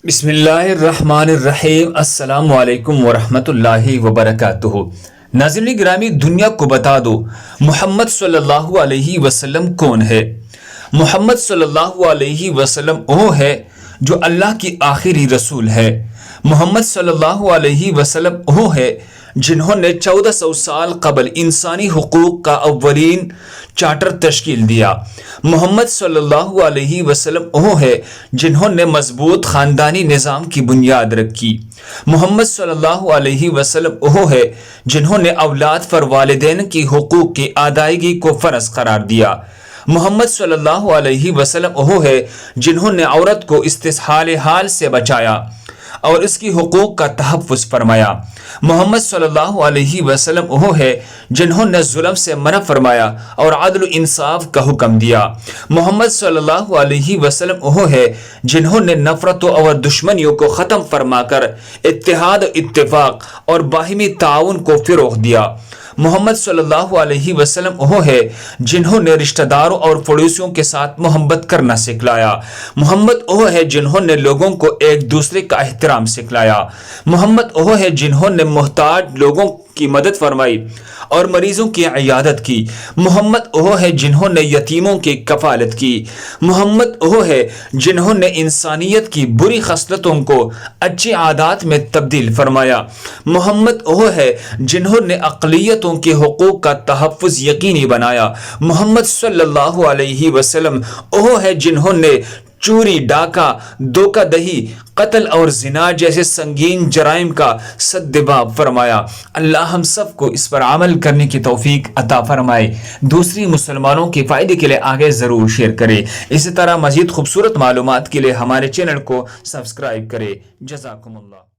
بسم اللہ الرحمن الرحیم۔ السلام علیکم ورحمۃ اللہ وبرکاتہ۔ ناظرین گرامی، دنیا کو بتا دو محمد صلی اللہ علیہ وسلم کون ہے۔ محمد صلی اللہ علیہ وسلم وہ ہے جو اللہ کی آخری رسول ہے۔ محمد صلی اللہ علیہ وسلم وہ ہے جنہوں نے 1400 سال قبل انسانی حقوق کا اولین چارٹر تشکیل دیا۔ محمد صلی اللہ علیہ وسلم وہ ہے جنہوں نے مضبوط خاندانی نظام کی بنیاد رکھی۔ محمد صلی اللہ علیہ وسلم وہ ہے جنہوں نے اولاد پر والدین کی حقوق کی ادائیگی کو فرض قرار دیا۔ محمد صلی اللہ علیہ وسلم وہ ہے جنہوں نے عورت کو استحصال حال سے بچایا اور اس کی حقوق کا تحفظ فرمایا۔ محمد صلی اللہ علیہ وسلم وہ ہے جنہوں نے ظلم سے منع فرمایا اور عدل و انصاف کا حکم دیا۔ محمد صلی اللہ علیہ وسلم وہ ہے جنہوں نے نفرتوں اور دشمنیوں کو ختم فرما کر اتحاد و اتفاق اور باہمی تعاون کو فروغ دیا۔ محمد صلی اللہ علیہ وسلم وہ ہے جنہوں نے رشتہ داروں اور پڑوسیوں کے ساتھ محبت کرنا سکھلایا۔ محمد وہ ہے جنہوں نے لوگوں کو ایک دوسرے کا احترام سکھلایا۔ محمد وہ ہے جنہوں نے محتاج لوگوں کی مدد فرمائی اور مریضوں کی عیادت کی۔ محمد وہ ہے جنہوں نے یتیموں کی کفالت کی۔ محمد وہ ہے جنہوں نے انسانیت کی بری خصلتوں کو اچھی عادات میں تبدیل فرمایا۔ محمد وہ ہے جنہوں نے اقلیتوں کے حقوق کا تحفظ یقینی بنایا۔ محمد صلی اللہ علیہ وسلم وہ ہے جنہوں نے چوری، ڈاکہ، دھوکہ دہی، قتل اور زنا جیسے سنگین جرائم کا سدباب فرمایا۔ اللہ ہم سب کو اس پر عمل کرنے کی توفیق عطا فرمائے۔ دوسری مسلمانوں کے فائدے کے لیے آگے ضرور شیئر کرے۔ اسی طرح مزید خوبصورت معلومات کے لیے ہمارے چینل کو سبسکرائب کرے۔ جزاکم اللہ۔